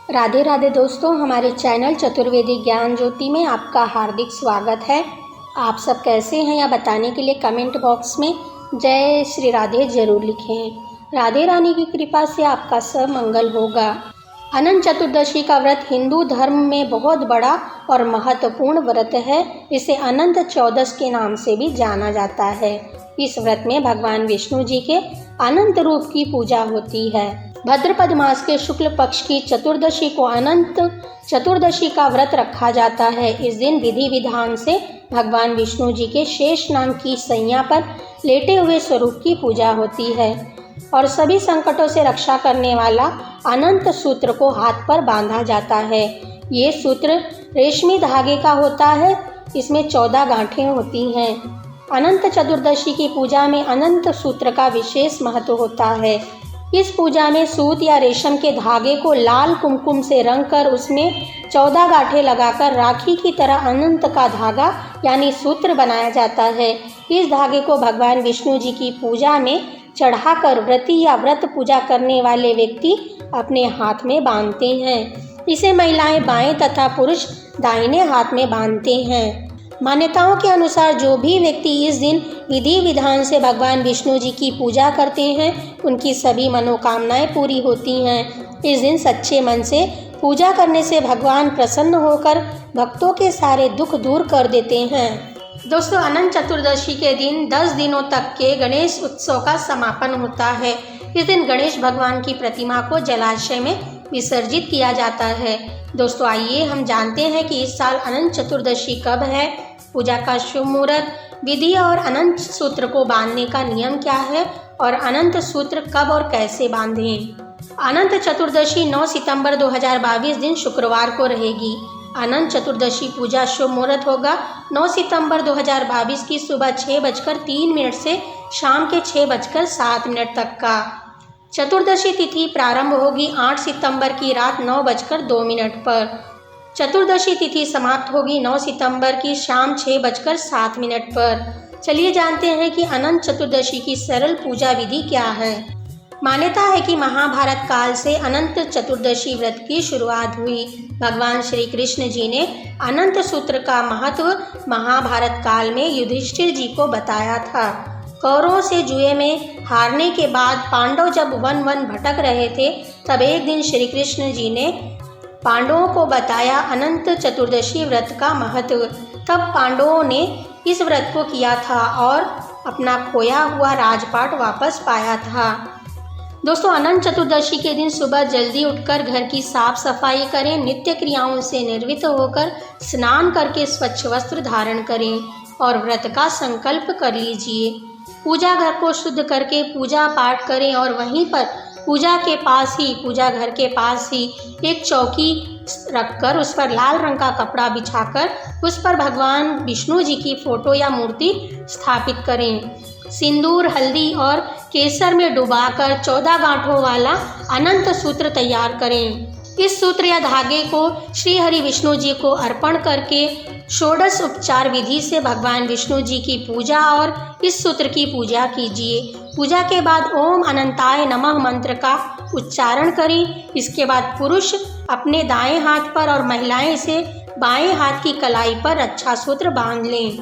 राधे राधे दोस्तों, हमारे चैनल चतुर्वेदी ज्ञान ज्योति में आपका हार्दिक स्वागत है। आप सब कैसे हैं यह बताने के लिए कमेंट बॉक्स में जय श्री राधे जरूर लिखें। राधे रानी की कृपा से आपका सब मंगल होगा। अनंत चतुर्दशी का व्रत हिंदू धर्म में बहुत बड़ा और महत्वपूर्ण व्रत है। इसे अनंत चौदस के नाम से भी जाना जाता है। इस व्रत में भगवान विष्णु जी के अनंत रूप की पूजा होती है। भाद्रपद मास के शुक्ल पक्ष की चतुर्दशी को अनंत चतुर्दशी का व्रत रखा जाता है। इस दिन विधि विधान से भगवान विष्णु जी के शेष नाम की सैया पर लेटे हुए स्वरूप की पूजा होती है और सभी संकटों से रक्षा करने वाला अनंत सूत्र को हाथ पर बांधा जाता है। ये सूत्र रेशमी धागे का होता है। इसमें 14 गांठें होती हैं। अनंत चतुर्दशी की पूजा में अनंत सूत्र का विशेष महत्व होता है। इस पूजा में सूत या रेशम के धागे को लाल कुमकुम से रंगकर उसमें 14 गांठें लगाकर राखी की तरह अनंत का धागा यानी सूत्र बनाया जाता है। इस धागे को भगवान विष्णु जी की पूजा में चढ़ाकर व्रती या व्रत पूजा करने वाले व्यक्ति अपने हाथ में बांधते हैं। इसे महिलाएं बाएं तथा पुरुष दाहिने हाथ में बांधते हैं। मान्यताओं के अनुसार जो भी व्यक्ति इस दिन विधि विधान से भगवान विष्णु जी की पूजा करते हैं उनकी सभी मनोकामनाएं पूरी होती हैं। इस दिन सच्चे मन से पूजा करने से भगवान प्रसन्न होकर भक्तों के सारे दुख दूर कर देते हैं। दोस्तों, अनंत चतुर्दशी के दिन 10 दिनों तक के गणेश उत्सव का समापन होता है। इस दिन गणेश भगवान की प्रतिमा को जलाशय में विसर्जित किया जाता है। दोस्तों, आइए हम जानते हैं कि इस साल अनंत चतुर्दशी कब है, पूजा का शुभ मुहूर्त, विधि और अनंत सूत्र को बांधने का नियम क्या है और अनंत सूत्र कब और कैसे बांधें। अनंत चतुर्दशी 9 सितंबर 2022 दिन शुक्रवार को रहेगी। अनंत चतुर्दशी पूजा शुभ मुहूर्त होगा 9 सितंबर 2022 की सुबह 6:03 से शाम के 6:07 तक का। चतुर्दशी तिथि प्रारंभ होगी 8 सितंबर की रात 9:02 पर। चतुर्दशी तिथि समाप्त होगी 9 सितंबर की शाम 6:07 पर। चलिए जानते हैं कि अनंत चतुर्दशी की सरल पूजा विधि क्या है। मान्यता है कि महाभारत काल से अनंत चतुर्दशी व्रत की शुरुआत हुई। भगवान श्री कृष्ण जी ने अनंत सूत्र का महत्व महाभारत काल में युधिष्ठिर जी को बताया था। कौरवों से जुए में हारने के बाद पांडव जब वन वन भटक रहे थे तब एक दिन श्री कृष्ण जी ने पांडवों को बताया अनंत चतुर्दशी व्रत का महत्व। तब पांडवों ने इस व्रत को किया था और अपना खोया हुआ राजपाट वापस पाया था। दोस्तों, अनंत चतुर्दशी के दिन सुबह जल्दी उठकर घर की साफ सफाई करें। नित्य क्रियाओं से निर्वृत्त होकर स्नान करके स्वच्छ वस्त्र धारण करें और व्रत का संकल्प कर लीजिए। पूजा घर को शुद्ध करके पूजा पाठ करें और वहीं पर पूजा घर के पास ही एक चौकी रखकर उस पर लाल रंग का कपड़ा बिछाकर उस पर भगवान विष्णु जी की फोटो या मूर्ति स्थापित करें। सिंदूर, हल्दी और केसर में डुबाकर 14 गांठों वाला अनंत सूत्र तैयार करें। इस सूत्र या धागे को श्री हरि विष्णु जी को अर्पण करके षोडश उपचार विधि से भगवान विष्णु जी की पूजा और इस सूत्र की पूजा कीजिए। पूजा के बाद ओम अनंताय नमः मंत्र का उच्चारण करें। इसके बाद पुरुष अपने दाएं हाथ पर और महिलाएं इसे बाएं हाथ की कलाई पर रक्षा सूत्र बांध लें।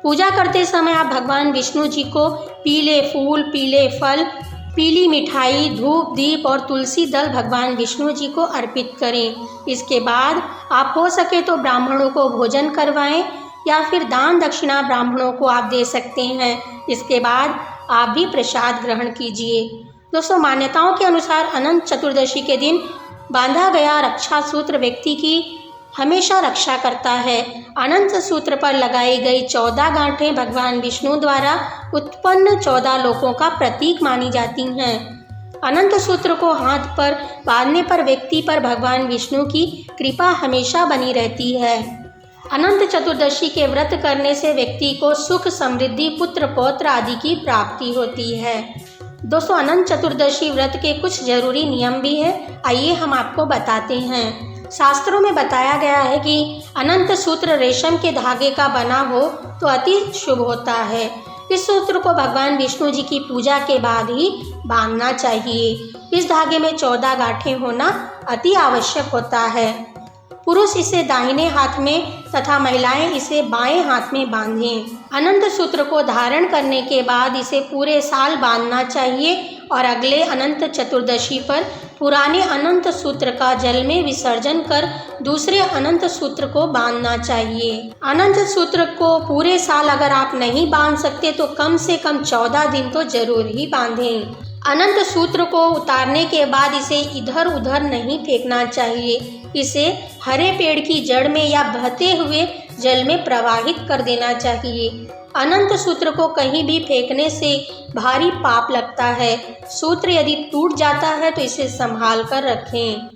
पूजा करते समय आप भगवान विष्णु जी को पीले फूल, पीले फल, पीली मिठाई, धूप, दीप और तुलसी दल भगवान विष्णु जी को अर्पित करें। इसके बाद आप हो सके तो ब्राह्मणों को भोजन करवाएं या फिर दान दक्षिणा ब्राह्मणों को आप दे सकते हैं। इसके बाद आप भी प्रसाद ग्रहण कीजिए। दोस्तों, मान्यताओं के अनुसार अनंत चतुर्दशी के दिन बांधा गया रक्षा सूत्र व्यक्ति की हमेशा रक्षा करता है। अनंत सूत्र पर लगाई गई 14 गांठें भगवान विष्णु द्वारा उत्पन्न 14 लोकों का प्रतीक मानी जाती हैं। अनंत सूत्र को हाथ पर बांधने पर व्यक्ति पर भगवान विष्णु की कृपा हमेशा बनी रहती है। अनंत चतुर्दशी के व्रत करने से व्यक्ति को सुख, समृद्धि, पुत्र पौत्र आदि की प्राप्ति होती है। दोस्तों, अनंत चतुर्दशी व्रत के कुछ जरूरी नियम भी हैं। आइए हम आपको बताते हैं। शास्त्रों में बताया गया है कि अनंत सूत्र रेशम के धागे का बना हो तो अति शुभ होता है। इस सूत्र को भगवान विष्णु जी की पूजा के बाद ही बांधना चाहिए। इस धागे में 14 गांठें होना अति आवश्यक होता है। पुरुष इसे दाहिने हाथ में तथा महिलाएं इसे बाएं हाथ में बांधें। अनंत सूत्र को धारण करने के बाद इसे पूरे साल बांधना चाहिए और अगले अनंत चतुर्दशी पर पुराने अनंत सूत्र का जल में विसर्जन कर दूसरे अनंत सूत्र को बांधना चाहिए। अनंत सूत्र को पूरे साल अगर आप नहीं बांध सकते तो कम से कम 14 दिन तो जरूर ही बांधें। अनंत सूत्र को उतारने के बाद इसे इधर उधर नहीं फेंकना चाहिए। इसे हरे पेड़ की जड़ में या बहते हुए जल में प्रवाहित कर देना चाहिए। अनंत सूत्र को कहीं भी फेंकने से भारी पाप लगता है। सूत्र यदि टूट जाता है तो इसे संभाल कर रखें।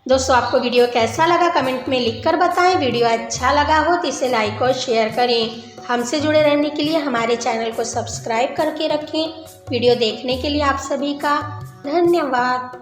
दोस्तों, आपको वीडियो कैसा लगा कमेंट में लिखकर बताएं। वीडियो अच्छा लगा हो तो इसे लाइक और शेयर करें। हमसे जुड़े रहने के लिए हमारे चैनल को सब्सक्राइब करके रखें। वीडियो देखने के लिए आप सभी का धन्यवाद।